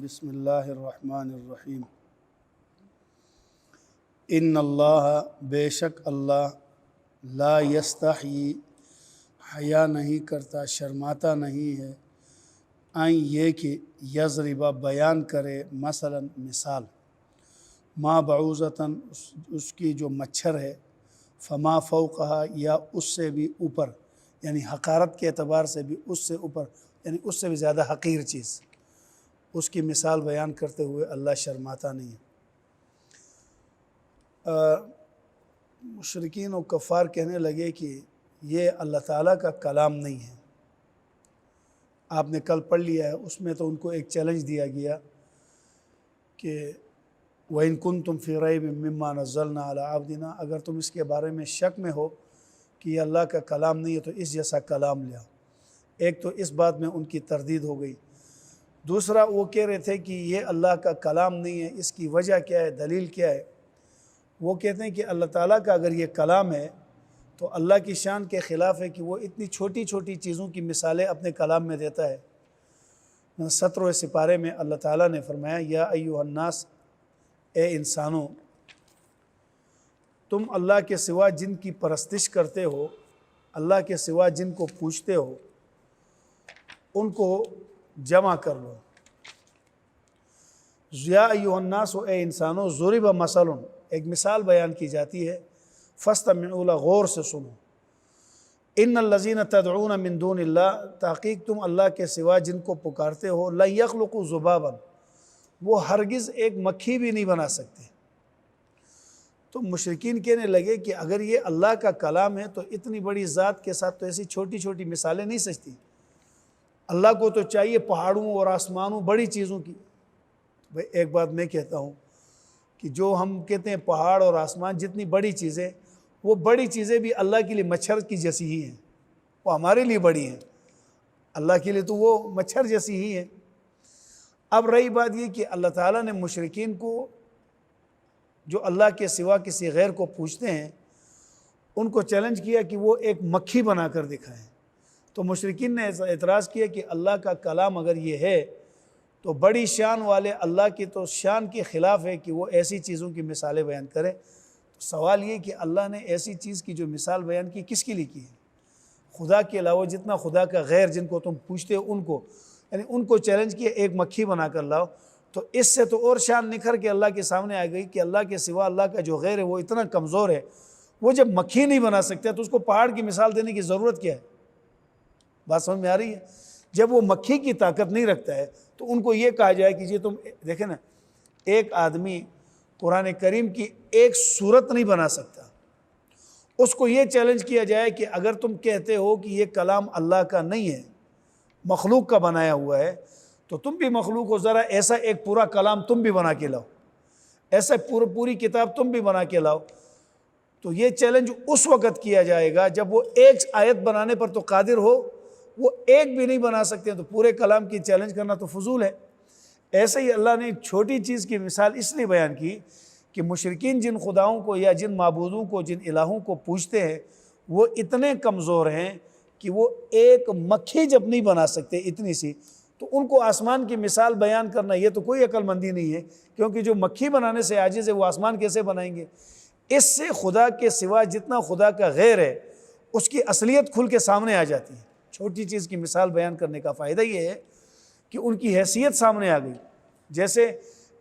بسم اللہ الرحمن الرحیم۔ ان اللہ بے شک اللہ لا یستحیی حیا نہیں کرتا، شرماتا نہیں ہے، یہ کہ یضرب بیان کرے مثلا مثال، ما بعوضتاً اس کی جو مچھر ہے، فما فوقہا یا اس سے بھی اوپر، یعنی حقارت کے اعتبار سے بھی اس سے اوپر، یعنی اس سے بھی زیادہ حقیر چیز، اس کی مثال بیان کرتے ہوئے اللہ شرماتا نہیں ہے۔ مشرکین و کفار کہنے لگے کہ یہ اللہ تعالیٰ کا کلام نہیں ہے۔ آپ نے کل پڑھ لیا ہے، اس میں تو ان کو ایک چیلنج دیا گیا کہ وَإِن كُنتُمْ فِي رَيْبٍ مِّمَّا نَزَّلْنَا عَلَىٰ عَبْدِنَا، اگر تم اس کے بارے میں شک میں ہو کہ یہ اللہ کا کلام نہیں ہے تو اس جیسا کلام لے آؤ۔ ایک تو اس بات میں ان کی تردید ہو گئی، دوسرا وہ کہہ رہے تھے کہ یہ اللہ کا کلام نہیں ہے، اس کی وجہ کیا ہے، دلیل کیا ہے؟ وہ کہتے ہیں کہ اللہ تعالیٰ کا اگر یہ کلام ہے تو اللہ کی شان کے خلاف ہے کہ وہ اتنی چھوٹی چھوٹی چیزوں کی مثالیں اپنے کلام میں دیتا ہے۔ 17ویں سپارے میں اللہ تعالیٰ نے فرمایا یا ایھا الناس، اے انسانوں، تم اللہ کے سوا جن کی پرستش کرتے ہو، اللہ کے سوا جن کو پوجتے ہو، ان کو جمع کر لو۔ یا ایھا الناس، اے انسانوں، ضرب مثل، ایک مثال بیان کی جاتی ہے، فاستمعوا لہ، غور سے سنو۔ ان الذین تدعون من دون اللہ، تحقیق تم اللہ کے سوا جن کو پکارتے ہو، لن یخلقوا ذبابا، وہ ہرگز ایک مکھی بھی نہیں بنا سکتے۔ تو مشرکین کہنے لگے کہ اگر یہ اللہ کا کلام ہے تو اتنی بڑی ذات کے ساتھ تو ایسی چھوٹی چھوٹی مثالیں نہیں سچتی، اللہ کو تو چاہیے پہاڑوں اور آسمانوں بڑی چیزوں کی۔ بھئی ایک بات میں کہتا ہوں کہ جو ہم کہتے ہیں پہاڑ اور آسمان جتنی بڑی چیزیں، وہ بڑی چیزیں بھی اللہ کے لیے مچھر کی جیسی ہی ہیں، وہ ہمارے لیے بڑی ہیں، اللہ کے لیے تو وہ مچھر جیسی ہی ہیں۔ اب رہی بات یہ کہ اللہ تعالیٰ نے مشرکین کو، جو اللہ کے سوا کسی غیر کو پوجتے ہیں، ان کو چیلنج کیا کہ وہ ایک مکھی بنا کر دکھائیں۔ تو مشرکین نے اعتراض کیا کہ اللہ کا کلام اگر یہ ہے تو بڑی شان والے اللہ کی تو شان کے خلاف ہے کہ وہ ایسی چیزوں کی مثالیں بیان کرے۔ تو سوال یہ کہ اللہ نے ایسی چیز کی جو مثال بیان کی کس کے لیے کی ہے؟ خدا کے علاوہ جتنا خدا کا غیر جن کو تم پوچھتے ہو ان کو، یعنی ان کو چیلنج کیا ایک مکھی بنا کر لاؤ۔ تو اس سے تو اور شان نکھر کے اللہ کے سامنے آ گئی کہ اللہ کے سوا اللہ کا جو غیر ہے وہ اتنا کمزور ہے، وہ جب مکھی نہیں بنا سکتا تو اس کو پہاڑ کی مثال دینے کی ضرورت کیا ہے؟ بات سمجھ میں آ رہی ہے؟ جب وہ مکھی کی طاقت نہیں رکھتا ہے تو ان کو یہ کہا جائے کہ یہ تم دیکھیں نا، ایک آدمی قرآن کریم کی ایک صورت نہیں بنا سکتا، اس کو یہ چیلنج کیا جائے کہ اگر تم کہتے ہو کہ یہ کلام اللہ کا نہیں ہے، مخلوق کا بنایا ہوا ہے، تو تم بھی مخلوق ہو، ذرا ایسا ایک پورا کلام تم بھی بنا کے لاؤ، ایسا پوری کتاب تم بھی بنا کے لاؤ۔ تو یہ چیلنج اس وقت کیا جائے گا جب وہ ایک آیت بنانے پر تو قادر ہو، وہ ایک بھی نہیں بنا سکتے تو پورے کلام کی چیلنج کرنا تو فضول ہے۔ ایسے ہی اللہ نے چھوٹی چیز کی مثال اس لیے بیان کی کہ مشرکین جن خداؤں کو یا جن معبودوں کو، جن الہوں کو پوجتے ہیں، وہ اتنے کمزور ہیں کہ وہ ایک مکھی جب نہیں بنا سکتے اتنی سی، تو ان کو آسمان کی مثال بیان کرنا یہ تو کوئی عقل مندی نہیں ہے، کیونکہ جو مکھی بنانے سے عاجز ہے وہ آسمان کیسے بنائیں گے؟ اس سے خدا کے سوا جتنا خدا کا غیر ہے اس کی اصلیت کھل کے سامنے آ جاتی ہے۔ چھوٹی چیز کی مثال بیان کرنے کا فائدہ یہ ہے کہ ان کی حیثیت سامنے آ گئی۔ جیسے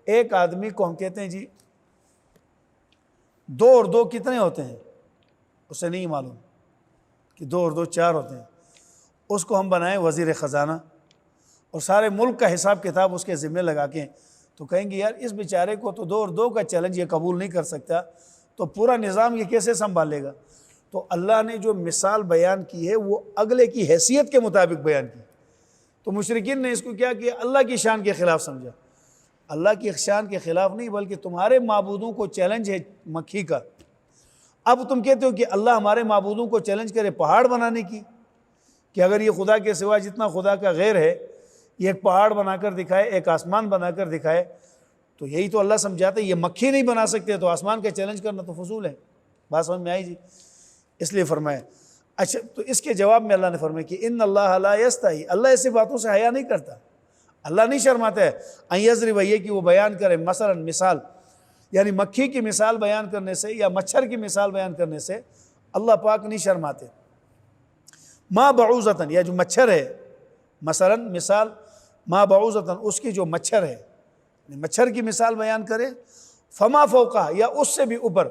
ایک آدمی کو ہم کہتے ہیں جی 2 اور 2 کتنے ہوتے ہیں، اسے نہیں معلوم کہ 2 اور 2 4 ہوتے ہیں، اس کو ہم بنائیں وزیر خزانہ اور سارے ملک کا حساب کتاب اس کے ذمہ لگا کے، تو کہیں گے یار اس بیچارے کو تو 2 اور 2 کا چیلنج یہ قبول نہیں کر سکتا، تو پورا نظام یہ کیسے سنبھالے گا؟ تو اللہ نے جو مثال بیان کی ہے وہ اگلے کی حیثیت کے مطابق بیان کی۔ تو مشرکین نے اس کو کیا کیا؟ اللہ کی شان کے خلاف سمجھا۔ اللہ کی شان کے خلاف نہیں، بلکہ تمہارے معبودوں کو چیلنج ہے مکھی کا۔ اب تم کہتے ہو کہ اللہ ہمارے معبودوں کو چیلنج کرے پہاڑ بنانے کی، کہ اگر یہ خدا کے سوا جتنا خدا کا غیر ہے یہ ایک پہاڑ بنا کر دکھائے، ایک آسمان بنا کر دکھائے، تو یہی تو اللہ سمجھاتے یہ مکھی نہیں بنا سکتے تو آسمان کا چیلنج کرنا تو فضول ہے۔ بات سمجھ میں آئی جی؟ اس لیے فرمایا۔ اچھا، تو اس کے جواب میں اللہ نے فرمایا کہ ان اللہ لا یستحی، اللہ ایسی باتوں سے حیا نہیں کرتا۔ اللہ نہیں شرماتا ہے ان یضرب یہ کہ وہ بیان کرے مثلا مثال، یعنی مکھی کی مثال بیان کرنے سے یا مچھر کی مثال بیان کرنے سے اللہ پاک نہیں شرماتے۔ ما بعوضتاً، یا جو مچھر ہے، مثلا مثال ما بعوضتاً، اس کی جو مچھر ہے، مچھر کی مثال بیان کرے، فما فوقہ، یا اس سے بھی اوپر،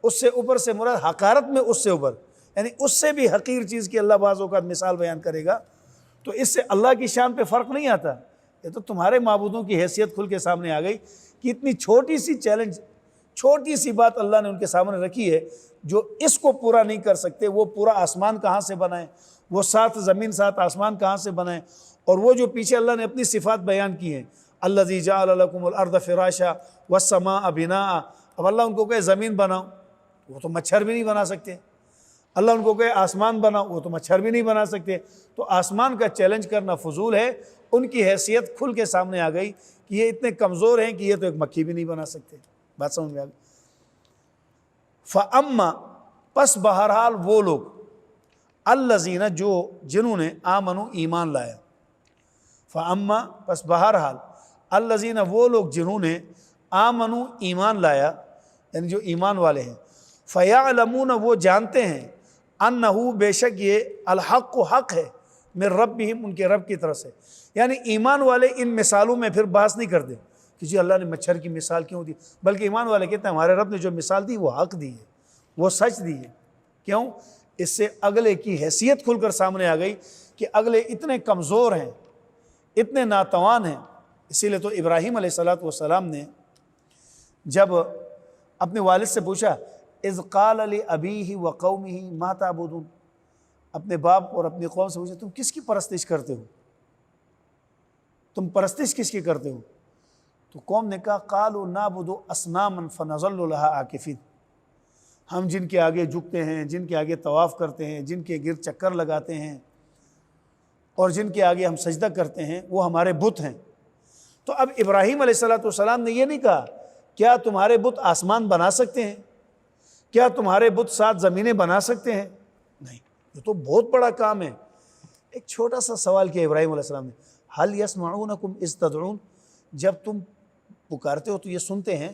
اس سے اوپر سے مراد حقارت میں اس سے اوپر، یعنی اس سے بھی حقیر چیز کی اللہ بعض اوقات مثال بیان کرے گا، تو اس سے اللہ کی شان پہ فرق نہیں آتا۔ یہ تو تمہارے معبودوں کی حیثیت کھل کے سامنے آ گئی کہ اتنی چھوٹی سی چیلنج، چھوٹی سی بات اللہ نے ان کے سامنے رکھی ہے، جو اس کو پورا نہیں کر سکتے۔ وہ پورا آسمان کہاں سے بنائیں، وہ 7 زمین 7 آسمان کہاں سے بنائیں، اور وہ جو پیچھے اللہ نے اپنی صفات بیان کی ہیں، الذی جعل لکم الارض فراشا والسماء بناء، اب اللہ ان کو کہے زمین بناؤ، وہ تو مچھر بھی نہیں بنا سکتے۔ اللہ ان کو کہے آسمان بناؤ، وہ تو مچھر بھی نہیں بنا سکتے۔ تو آسمان کا چیلنج کرنا فضول ہے۔ ان کی حیثیت کھل کے سامنے آ گئی کہ یہ اتنے کمزور ہیں کہ یہ تو ایک مکھی بھی نہیں بنا سکتے۔ بات سمجھ میں آ گئی؟ فَأَمَّا، پس بہرحال وہ لوگ، الذین، جنہوں نے آمنوا، ایمان لایا، فَأَمَّا، پس بہرحال، الذین، وہ لوگ جنہوں نے آمنوا، ایمان لایا، یعنی جو ایمان والے ہیں، فَيَعْلَمُونَ، وہ جانتے ہیں، اَنَّهُ، بے شک یہ الحق، حق ہے، من ربہم، ان کے رب کی طرف سے۔ یعنی ایمان والے ان مثالوں میں پھر بحث نہیں کرتے کہ جی اللہ نے مچھر کی مثال کیوں دی، بلکہ ایمان والے کہتے ہیں ہمارے رب نے جو مثال دی وہ حق دی ہے، وہ سچ دی ہے۔ کیوں؟ اس سے اگلے کی حیثیت کھل کر سامنے آ گئی کہ اگلے اتنے کمزور ہیں، اتنے ناتوان ہیں۔ اسی لیے تو ابراہیم علیہ السلام نے جب اپنے والد سے پوچھا، اذ قال لابیہ وقومہ ما تعبدون، اپنے باپ اور اپنی قوم سے پوچھا تم کس کی پرستش کرتے ہو، تم پرستش کس کی کرتے ہو؟ تو قوم نے کہا قالوا نعبد اصناما فنظل لها عاکفین، ہم جن کے آگے جھکتے ہیں، جن کے آگے طواف کرتے ہیں، جن کے گرد چکر لگاتے ہیں اور جن کے آگے ہم سجدہ کرتے ہیں، وہ ہمارے بت ہیں۔ تو اب ابراہیم علیہ السلام نے یہ نہیں کہا کیا تمہارے بت آسمان بنا سکتے ہیں، کیا تمہارے بت 7 زمینیں بنا سکتے ہیں؟ نہیں، یہ تو بہت بڑا کام ہے۔ ایک چھوٹا سا سوال کیا ابراہیم علیہ السلام نے، هل يسمعونکم اذ تدعون، جب تم پکارتے ہو تو یہ سنتے ہیں؟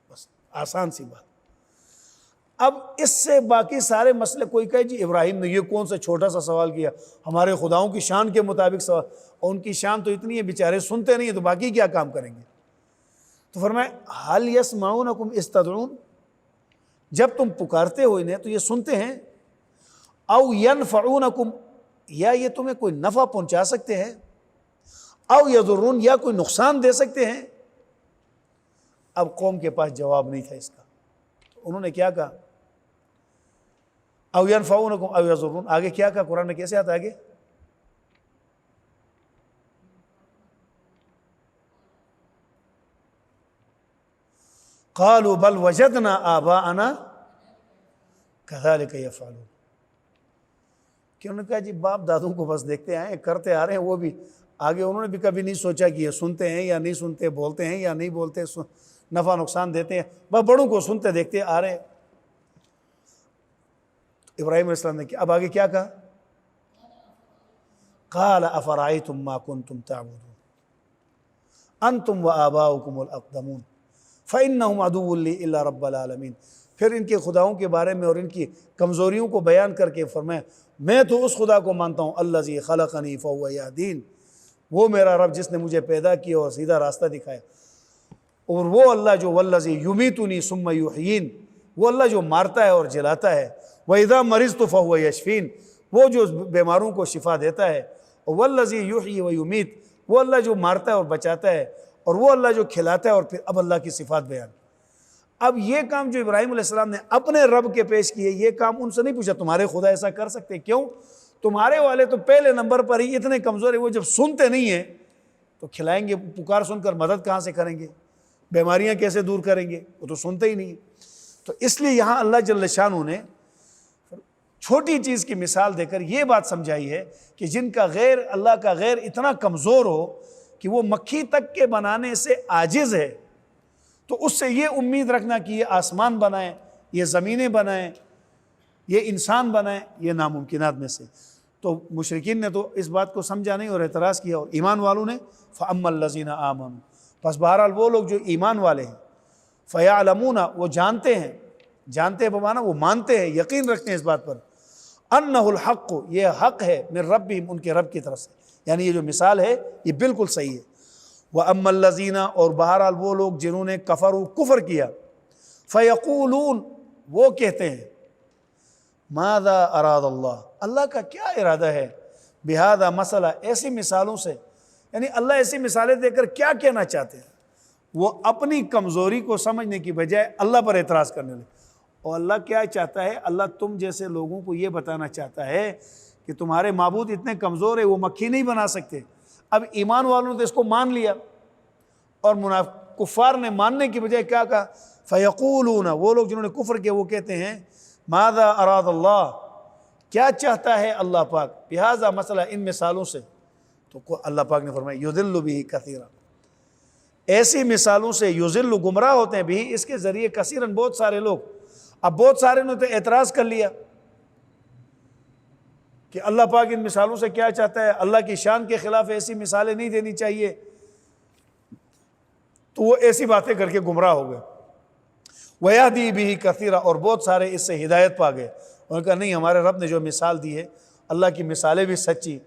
بس آسان سی بات۔ اب اس سے باقی سارے مسئلے، کوئی کہے جی ابراہیم نے یہ کون سا چھوٹا سا سوال کیا، ہمارے خداؤں کی شان کے مطابق سوال، اور ان کی شان تو اتنی ہے بیچارے سنتے نہیں ہیں تو باقی کیا کام کریں گے؟ تو فرمایا هل يسمعونکم اذ تدعون، جب تم پکارتے ہو انہیں تو یہ سنتے ہیں، او ينفعونکم، یا یہ تمہیں کوئی نفع پہنچا سکتے ہیں، او یضرون، یا کوئی نقصان دے سکتے ہیں۔ اب قوم کے پاس جواب نہیں تھا اس کا، تو انہوں نے کیا کہا، او ینفعونکم او یضرون، آگے کیا کہا قرآن میں، کیسے آتا ہے آگے؟ قالوا بل وجدنا آباءنا كذلك يفعلون، کہ انہوں نے کہا جی باپ دادوں کو بس دیکھتے آئے ہیں، کرتے آ رہے ہیں، وہ بھی آگے انہوں نے بھی کبھی نہیں سوچا کہ یہ سنتے ہیں یا نہیں سنتے، بولتے ہیں یا نہیں بولتے، نفع نقصان دیتے ہیں، بس بڑوں کو سنتے دیکھتے آ رہے ہیں۔ ابراہیم علیہ السلام نے اب آگے کیا کہا، قال افرأيتم ما كنتم تعبدون انتم وآباؤكم الاقدمون فإنهم عدو لي الا رب العالمین۔ پھر ان کے خداؤں کے بارے میں اور ان کی کمزوریوں کو بیان کر کے فرمایا میں تو اس خدا کو مانتا ہوں، الذی خلقنی فہو یہدین، وہ میرا رب جس نے مجھے پیدا کیا اور سیدھا راستہ دکھایا، اور وہ اللہ جو والذی یمیتنی ثم یحیین، وہ اللہ جو مارتا ہے اور جلاتا ہے، وَإِذَا مَرِضْتُ فَهُوَ یشفین، وہ جو بیماروں کو شفا دیتا ہے، اور والذی یحیی ویمیت، وہ اللہ جو مارتا ہے اور بچاتا ہے، اور وہ اللہ جو کھلاتا ہے، اور پھر اب اللہ کی صفات بیان۔ اب یہ کام جو ابراہیم علیہ السلام نے اپنے رب کے پیش کیے، یہ کام ان سے نہیں پوچھا تمہارے خدا ایسا کر سکتے؟ کیوں؟ تمہارے والے تو پہلے نمبر پر ہی اتنے کمزور ہیں، وہ جب سنتے نہیں ہیں تو کھلائیں گے، پکار سن کر مدد کہاں سے کریں گے، بیماریاں کیسے دور کریں گے، وہ تو سنتے ہی نہیں ہیں۔ تو اس لیے یہاں اللہ جل شانہ نے چھوٹی چیز کی مثال دے کر یہ بات سمجھائی ہے کہ جن کا غیر، اللہ کا غیر اتنا کمزور ہو کہ وہ مکھی تک کے بنانے سے عاجز ہے، تو اس سے یہ امید رکھنا کہ یہ آسمان بنائیں، یہ زمینیں بنائیں، یہ انسان بنائیں، یہ ناممکنات میں سے۔ تو مشرکین نے تو اس بات کو سمجھا نہیں اور اعتراض کیا، اور ایمان والوں نے فَأَمَّا الَّذِينَ آمَنُوا، پس بہرحال وہ لوگ جو ایمان والے ہیں، فَيَعْلَمُونَ وہ جانتے ہیں، جانتے بمانا وہ مانتے ہیں، یقین رکھتے ہیں اس بات پر، أَنَّهُ الْحَقُّ یہ حق ہے، من ربہم ان کے رب کی طرف سے، یعنی یہ جو مثال ہے یہ بالکل صحیح ہے۔ وَأَمَّا الَّذِينَ اور بہرحال وہ لوگ جنہوں نے کفر کیا، فَيَقُولُونَ وہ کہتے ہیں، ماذا اراد اللہ، اللہ کا کیا ارادہ ہے، بہذا مسئلہ ایسی مثالوں سے، یعنی اللہ ایسی مثالیں دے کر کیا کہنا چاہتے ہیں۔ وہ اپنی کمزوری کو سمجھنے کی بجائے اللہ پر اعتراض کرنے لگے، اور اللہ کیا چاہتا ہے، اللہ تم جیسے لوگوں کو یہ بتانا چاہتا ہے کہ تمہارے معبود اتنے کمزور ہیں وہ مکھی نہیں بنا سکتے۔ اب ایمان والوں نے تو اس کو مان لیا، اور کفار نے ماننے کی بجائے کیا کہا، فیقولون وہ لوگ جنہوں نے کفر کیا وہ کہتے ہیں، ماذا اراد اللہ کیا چاہتا ہے اللہ پاک، بہذا مسئلہ ان مثالوں سے، تو اللہ پاک نے فرمایا یضل بہ کثیرا، ایسی مثالوں سے یضل گمراہ ہوتے ہیں بھی اس کے ذریعے کثیرن بہت سارے لوگ۔ اب بہت سارے نے تو اعتراض کر لیا کہ اللہ پاک ان مثالوں سے کیا چاہتا ہے، اللہ کی شان کے خلاف ایسی مثالیں نہیں دینی چاہیے، تو وہ ایسی باتیں کر کے گمراہ ہو گئے۔ وَيَهْدِي بِهِ كَثِيرًا اور بہت سارے اس سے ہدایت پا گئے، انہوں نے کہا نہیں ہمارے رب نے جو مثال دی ہے، اللہ کی مثالیں بھی سچی،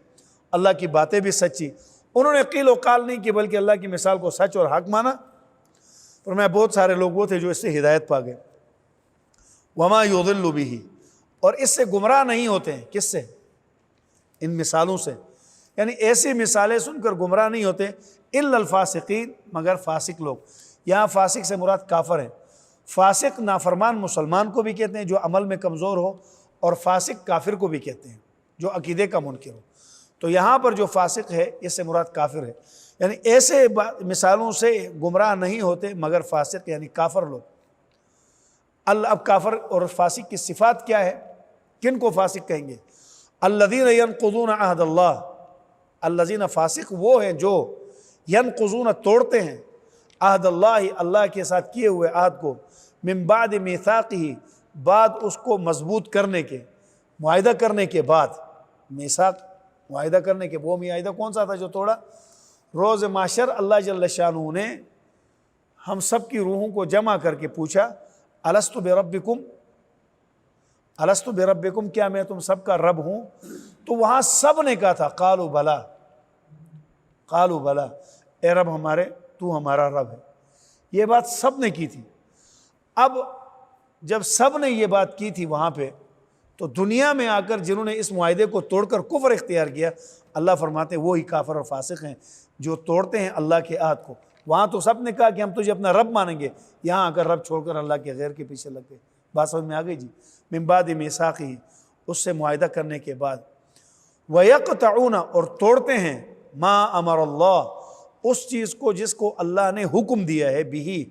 اللہ کی باتیں بھی سچی۔ انہوں نے قیل و قال نہیں کی بلکہ اللہ کی مثال کو سچ اور حق مانا، پر میں بہت سارے لوگ وہ تھے جو اس سے ہدایت پا گئے۔ وَمَا يُضِلُّ بِهِ اور اس سے گمراہ نہیں ہوتے ہیں، کس سے، ان مثالوں سے، یعنی ایسی مثالیں سن کر گمراہ نہیں ہوتے، الا الفاسقین مگر فاسق لوگ۔ یہاں فاسق سے مراد کافر ہیں، فاسق نافرمان مسلمان کو بھی کہتے ہیں جو عمل میں کمزور ہو، اور فاسق کافر کو بھی کہتے ہیں جو عقیدے کا منکر ہو۔ تو یہاں پر جو فاسق ہے اس سے مراد کافر ہے، یعنی ایسے مثالوں سے گمراہ نہیں ہوتے مگر فاسق یعنی کافر لوگ۔ اب کافر اور فاسق کی صفات کیا ہے، کن کو فاسق کہیں گے، الذین ینقضون عہد اللہ، الذین فاسق وہ ہیں جو ینقضون توڑتے ہیں عہد اللہ اللہ کے ساتھ کیے ہوئے عہد کو، من بعد میثاقہ بعد اس کو مضبوط کرنے کے، معاہدہ کرنے کے بعد، میثاق معاہدہ کرنے کے، وہ معاہدہ کون سا تھا جو توڑا، روز محشر اللہ جل شانہ نے ہم سب کی روحوں کو جمع کر کے پوچھا الست بربکم، الست بربکم کیا میں تم سب کا رب ہوں، تو وہاں سب نے کہا تھا قالوا بلا، قالوا بلا، اے رب ہمارے تو ہمارا رب ہے، یہ بات سب نے کی تھی۔ اب جب سب نے یہ بات کی تھی وہاں پہ، تو دنیا میں آ کر جنہوں نے اس معاہدے کو توڑ کر کفر اختیار کیا، اللہ فرماتے ہیں وہی کافر اور فاسق ہیں جو توڑتے ہیں اللہ کے عہد کو۔ وہاں تو سب نے کہا کہ ہم تجھے اپنا رب مانیں گے، یہاں آ کر رب چھوڑ کر اللہ کے غیر کے پیچھے لگ گئے۔ بات سمجھ میں آ گئی جی، من بعد میثاقہ اس سے معاہدہ کرنے کے بعد، وَيَقْطَعُونَ اور توڑتے ہیں ما امر اللہ اس چیز کو جس کو اللہ نے حکم دیا ہے، بھی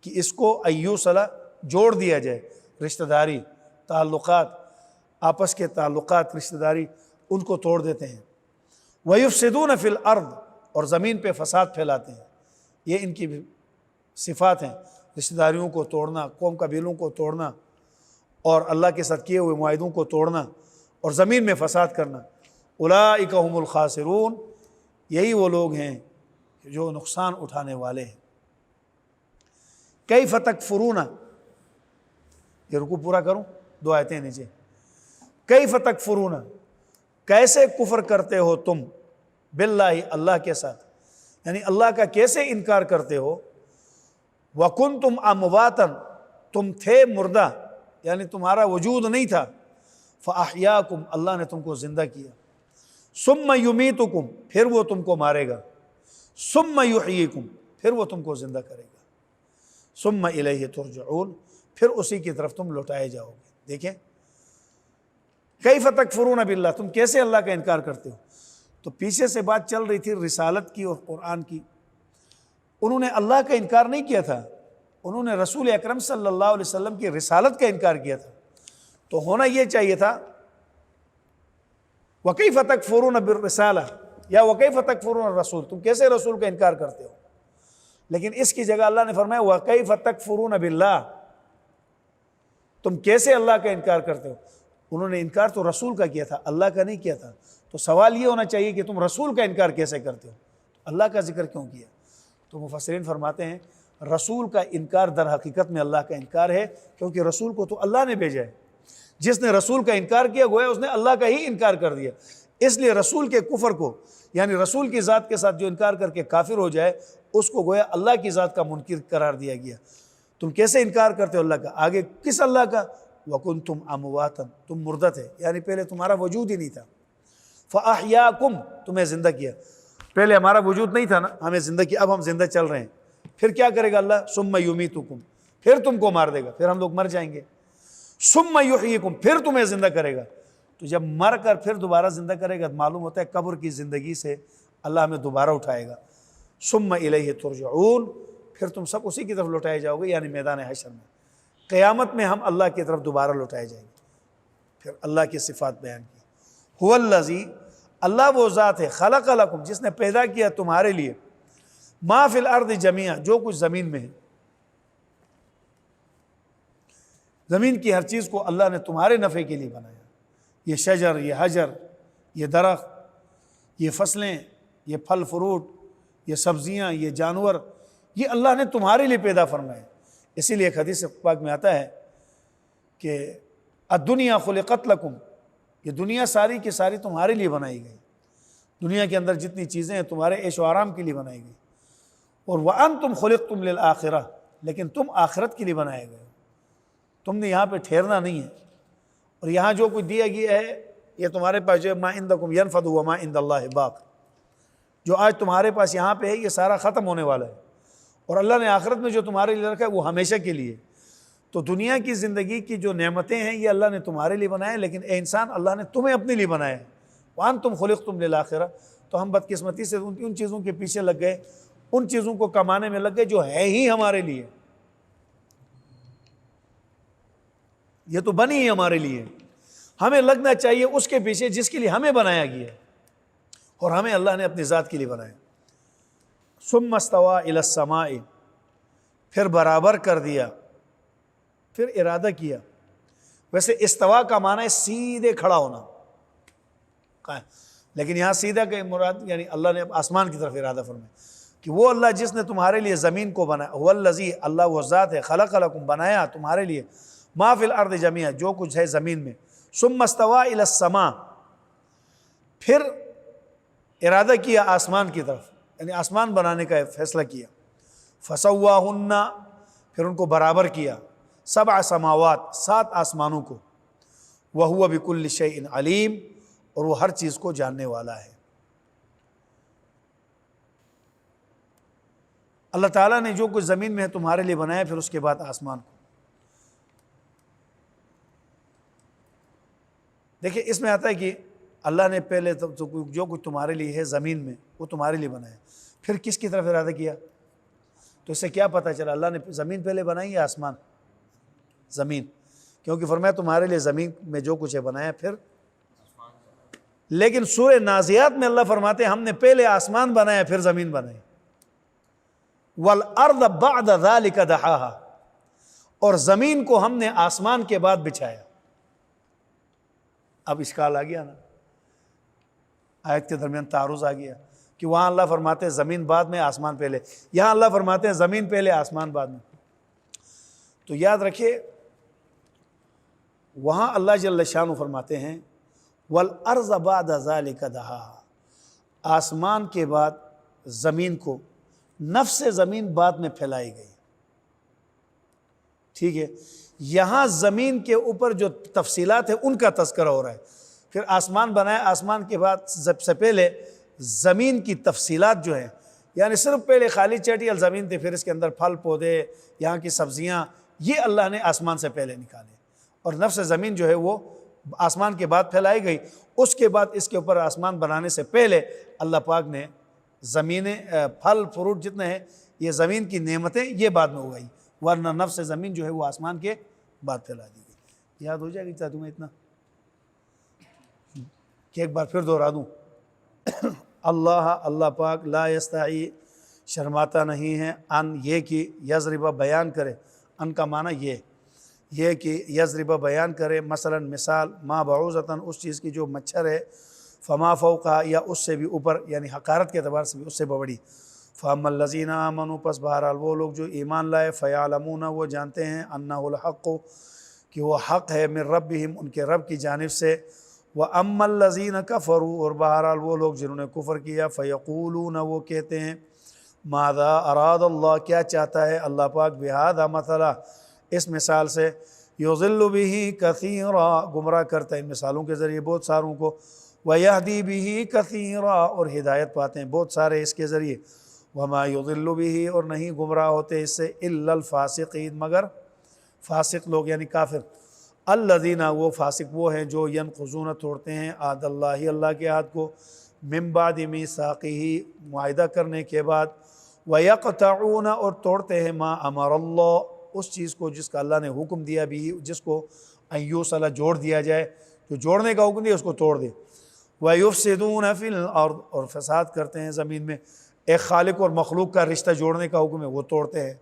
کہ اس کو ایوصلا جوڑ دیا جائے، رشتہ داری، تعلقات، آپس کے تعلقات، رشتہ داری، ان کو توڑ دیتے ہیں۔ وَيُفْسِدُونَ فِي الْأَرْضِ اور زمین پہ فساد پھیلاتے ہیں، یہ ان کی صفات ہیں، رشتہ داریوں کو توڑنا، قوم قبیلوں کو توڑنا، اور اللہ کے ساتھ کیے ہوئے معاہدوں کو توڑنا، اور زمین میں فساد کرنا۔ اولئک هم الخاسرون یہی وہ لوگ ہیں جو نقصان اٹھانے والے ہیں۔ کیف تکفرون، یہ رکوع پورا کروں، 2 آیتیں نیچے، کیف تکفرون کیسے کفر کرتے ہو تم، باللہ اللہ کے ساتھ، یعنی اللہ کا کیسے انکار کرتے ہو، وکنتم امواتا تم تھے مردہ، یعنی تمہارا وجود نہیں تھا، فاحیاکم اللہ نے تم کو زندہ کیا، ثم یمیتکم پھر وہ تم کو مارے گا، ثم یحییکم پھر وہ تم کو زندہ کرے گا، ثم الیہ ترجعون پھر اسی کی طرف تم لوٹائے جاؤ گے۔ دیکھیں کیف تکفرون باللہ تم کیسے اللہ کا انکار کرتے ہو۔ تو پیچھے سے بات چل رہی تھی رسالت کی اور قرآن کی، انہوں نے اللہ کا انکار نہیں کیا تھا، انہوں نے رسول اکرم صلی اللہ علیہ وسلم کی رسالت کا انکار کیا تھا۔ تو ہونا یہ چاہیے تھا وَكَيْفَ تَكْفُرُونَ بِالرِّسَالَةِ یا وَكَيْفَ تَكْفُرُونَ الرَّسُولِ تم کیسے رسول کا انکار کرتے ہو، لیکن اس کی جگہ اللہ نے فرمایا وَكَيْفَ تَكْفُرُونَ بِاللَّهِ تم کیسے اللہ کا انکار کرتے ہو۔ انہوں نے انکار تو رسول کا کیا تھا، اللہ کا نہیں کیا تھا۔ تو سوال یہ ہونا چاہیے کہ تم رسول کا انکار کیسے کرتے ہو، اللہ کا ذکر کیوں کیا؟ تو مفسرین فرماتے ہیں رسول کا انکار در حقیقت میں اللہ کا انکار ہے، کیونکہ رسول کو تو اللہ نے بھیجا ہے۔ جس نے رسول کا انکار کیا گویا اس نے اللہ کا ہی انکار کر دیا۔ اس لیے رسول کے کفر کو، یعنی رسول کی ذات کے ساتھ جو انکار کر کے کافر ہو جائے اس کو گویا اللہ کی ذات کا منکر قرار دیا گیا۔ تم کیسے انکار کرتے ہو اللہ کا؟ آگے کس اللہ کا؟ وَكُنْتُمْ أَمْوَاتًا، تم مردہ تھے، یعنی پہلے تمہارا وجود ہی نہیں تھا۔ فَأَحْيَاكُمْ، تمہیں زندہ کیا۔ پہلے ہمارا وجود نہیں تھا نا، ہمیں زندہ کیا، اب ہم زندہ چل رہے ہیں۔ پھر کیا کرے گا اللہ؟ ثُمَّ يُمِيتُكُمْ، پھر تم کو مار دے گا، پھر ہم لوگ مر جائیں گے۔ ثُمَّ يُحْيِيكُمْ، پھر تمہیں زندہ کرے گا۔ تو جب مر کر پھر دوبارہ زندہ کرے گا، معلوم ہوتا ہے قبر کی زندگی سے اللہ ہمیں دوبارہ اٹھائے گا۔ ثُمَّ إِلَيْهِ تُرْجَعُونَ، پھر تم سب اسی کی طرف لوٹائے جاؤ گے، یعنی میدان حشر میں قیامت میں ہم اللہ کی طرف دوبارہ لوٹائے جائیں گے۔ پھر اللہ کی صفات بیان کی۔ هُوَ الَّذِي، اللہ وہ ذات ہے، خَلَقَ لَكُمْ، جس نے پیدا کیا تمہارے لیے، مَا فِي الْأَرْضِ جَمِيعًا، جو کچھ زمین میں ہے۔ زمین کی ہر چیز کو اللہ نے تمہارے نفع کے لیے بنایا۔ یہ شجر، یہ حجر، یہ درخت، یہ فصلیں، یہ پھل فروٹ، یہ سبزیاں، یہ جانور، یہ اللہ نے تمہارے لیے پیدا فرمائے۔ اسی لیے ایک حدیث پاک میں آتا ہے کہ الدنیا خلقت لکم، یہ دنیا ساری کی ساری تمہارے لیے بنائی گئی۔ دنیا کے اندر جتنی چیزیں ہیں تمہارے عیش و آرام کے لیے بنائی گئی۔ اور وَأَنْتُمْ خُلِقْتُمْ لِلْآخِرَةِ، لیکن تم آخرت کے لیے بنائے گئے، تم نے یہاں پہ ٹھہرنا نہیں ہے۔ اور یہاں جو کچھ دیا گیا ہے یہ تمہارے پاس جو مَا عِنْدَكُمْ يَنْفَدُ وَمَا عِنْدَ اللَّهِ بَاقٍ، جو آج تمہارے پاس یہاں پہ ہے یہ سارا ختم ہونے والا ہے، اور اللہ نے آخرت میں جو تمہارے لیے رکھا ہے وہ ہمیشہ کے لیے۔ تو دنیا کی زندگی کی جو نعمتیں ہیں یہ اللہ نے تمہارے لیے بنایا، لیکن اے انسان اللہ نے تمہیں اپنے لیے بنایا ہے۔ وَأَنْتُمْ خُلِقْتُمْ لِلْآخِرَةِ، تو ہم بدقسمتی سے ان چیزوں کے پیچھے لگ گئے، ان چیزوں کو کمانے میں لگ گئے جو ہے ہی ہمارے لیے، یہ تو بنی ہی ہمارے لیے۔ ہمیں لگنا چاہیے اس کے پیچھے جس کے لیے ہمیں بنایا گیا ہے، اور ہمیں اللہ نے اپنی ذات کے لیے بنایا۔ ثم استوى الى السماء، پھر برابر کر دیا، پھر ارادہ کیا۔ ویسے استوا کا معنی ہے سیدھے کھڑا ہونا، لیکن یہاں سیدھا کہ مراد یعنی اللہ نے آسمان کی طرف ارادہ فرمایا کہ وہ اللہ جس نے تمہارے لیے زمین کو بنایا، هو الذی، اللہ وہ ذات ہے، خلق لکم، بنایا تمہارے لیے، ما فی الارض جميعا، جو کچھ ہے زمین میں، ثم استوى الى السماء، پھر ارادہ کیا آسمان کی طرف، یعنی آسمان بنانے کا فیصلہ کیا۔ فسواہن، پھر ان کو برابر کیا، 7 سماوات، 7 آسمانوں کو، وہو بکل شیء علیم، اور وہ ہر چیز کو جاننے والا ہے۔ اللہ تعالیٰ نے جو کچھ زمین میں ہے تمہارے لیے بنایا، پھر اس کے بعد آسمان کو۔ دیکھیں اس میں آتا ہے کہ اللہ نے پہلے جو کچھ تمہارے لیے ہے زمین میں وہ تمہارے لیے بنایا، پھر کس کی طرف ارادہ کیا؟ تو اس سے کیا پتہ چلا اللہ نے زمین پہلے بنائی یا آسمان؟ زمین، کیونکہ فرمایا تمہارے لیے زمین میں جو کچھ ہے بنایا پھر۔ لیکن سورہ نازعات میں اللہ فرماتے ہیں ہم نے پہلے آسمان بنایا پھر زمین بنائی۔ وَالْأَرْضَ بَعْدَ ذَلِكَ دَحَاهَا، اور زمین کو ہم نے آسمان کے بعد بچھایا۔ اب اشکال آ گیا نا، آیت کے درمیان تعارض آ گیا کہ وہاں اللہ فرماتے ہیں زمین بعد میں آسمان پہلے، یہاں اللہ فرماتے ہیں زمین پہلے آسمان بعد میں۔ تو یاد رکھیے وہاں اللہ جل شانہ فرماتے ہیں وَالْأَرْضَ بَعْدَ ذَلِكَ دَحَاهَا، آسمان کے بعد زمین کو، نفس زمین بعد میں پھیلائی گئی۔ ٹھیک ہے، یہاں زمین کے اوپر جو تفصیلات ہیں ان کا تذکرہ ہو رہا ہے، پھر آسمان بنایا، آسمان کے بعد سب سے پہلے زمین کی تفصیلات جو ہیں، یعنی صرف پہلے خالی چٹیل زمین تھی، پھر اس کے اندر پھل پودے، یہاں کی سبزیاں، یہ اللہ نے آسمان سے پہلے نکالے، اور نفس زمین جو ہے وہ آسمان کے بعد پھیلائی گئی۔ اس کے بعد اس کے اوپر آسمان بنانے سے پہلے اللہ پاک نے زمینیں، پھل فروٹ جتنے ہیں، یہ زمین کی نعمتیں یہ بعد میں اگائی، ورنہ نفس زمین جو ہے وہ آسمان کے بعد پھیلا دی گئی۔ یاد ہو جائے گی چاہتا تمہیں اتنا کہ ایک بار پھر دوہرا دوں۔ اللہ پاک لا یستحی، شرماتا نہیں ہے، ان یہ کہ یضرب، بیان کرے، ان کا معنی یہ یہ کہ یضرب بیان کرے مثلا مثال ما بعوضتاً اس چیز کی جو مچھر ہے، فما فوقہا یا اس سے بھی اوپر، یعنی حقارت کے اعتبار سے بھی اس سے بڑی، فاما الذین آمنوا پس بہرحال وہ لوگ جو ایمان لائے، فیعلمون وہ جانتے ہیں انہ الحق کہ وہ حق ہے، من ربہم ان کے رب کی جانب سے، واما الذین کفروا اور بہرحال وہ لوگ جنہوں نے کفر کیا، فیقولون وہ کہتے ہیں ماذا اراد اللہ کیا چاہتا ہے اللہ پاک بہذا مثلا اس مثال سے، یضل بہ کثیرا گمراہ کرتا ہے ان مثالوں کے ذریعے بہت ساروں کو، ویہدی بہ کثیرا اور ہدایت پاتے ہیں بہت سارے اس کے ذریعے، وما یضل بہ اور نہیں گمراہ ہوتے اس سے الا الفاسقین مگر فاسق لوگ یعنی کافر، الذین وہ فاسق وہ ہیں جو ینقضون توڑتے ہیں عہد اللہ اللہ کے عہد کو، من بعد میثاقہ معاہدہ کرنے کے بعد، ویقطعون اور توڑتے ہیں ما امر اللہ اس چیز کو جس کا اللہ نے حکم دیا بھی، جس کو ان یوصل جوڑ دیا جائے، جو جوڑنے کا حکم دیا اس کو توڑ دے، ویفسدون فی الارض اور فساد کرتے ہیں زمین میں، ایک خالق اور مخلوق کا رشتہ جوڑنے کا حکم ہے وہ توڑتے ہیں،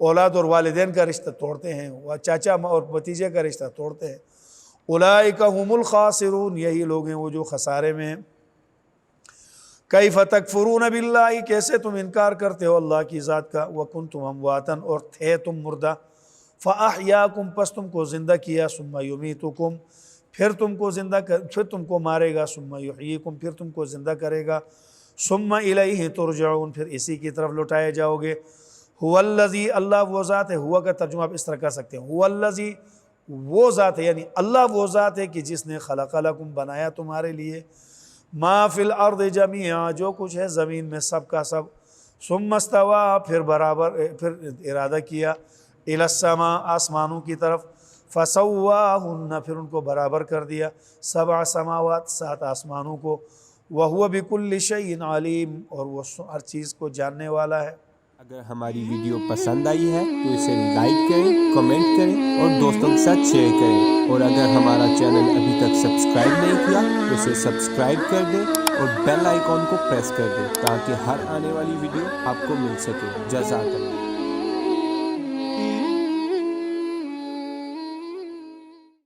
اولاد اور والدین کا رشتہ توڑتے ہیں، وہ چاچا اور بھتیجے کا رشتہ توڑتے ہیں، اولئک هم الخاسرون یہی لوگ ہیں وہ جو خسارے میں ہیں، کیف تکفرون باللہ کیسے تم انکار کرتے ہو اللہ کی ذات کا، وکنتم امواتا اور تھے تم مردہ، فاحیاکم پس تم کو زندہ کیا، ثم یمیتکم پھر تم کو مارے گا، ثم یحییکم پھر تم کو زندہ کرے گا، ثم الیہ ترجعون پھر اسی کی طرف لوٹائے جاؤ گے، هو الذی اللہ وہ ذات ہے، ہوا کا ترجمہ آپ اس طرح کر سکتے ہیں، هو الذی وہ ذات ہے یعنی اللہ وہ ذات ہے کہ جس نے خلق لکم بنایا تمہارے لیے، ما فی الارض جمیعا جو کچھ ہے زمین میں سب کا سب، ثم استوی پھر ارادہ کیا، الی السماء آسمانوں کی طرف، فسواہن پھر ان کو برابر کر دیا، 7 سماوات 7 آسمانوں کو، وہو بکل شیء علیم اور وہ ہر چیز کو جاننے والا ہے۔ اگر ہماری ویڈیو پسند آئی ہے تو اسے لائک کریں، کمنٹ کریں اور دوستوں کے ساتھ شیئر کریں، اور اگر ہمارا چینل ابھی تک سبسکرائب نہیں کیا تو اسے سبسکرائب کر دیں اور بیل آئیکن کو پریس کر دیں تاکہ ہر آنے والی ویڈیو آپ کو مل سکے۔ جزاک اللہ۔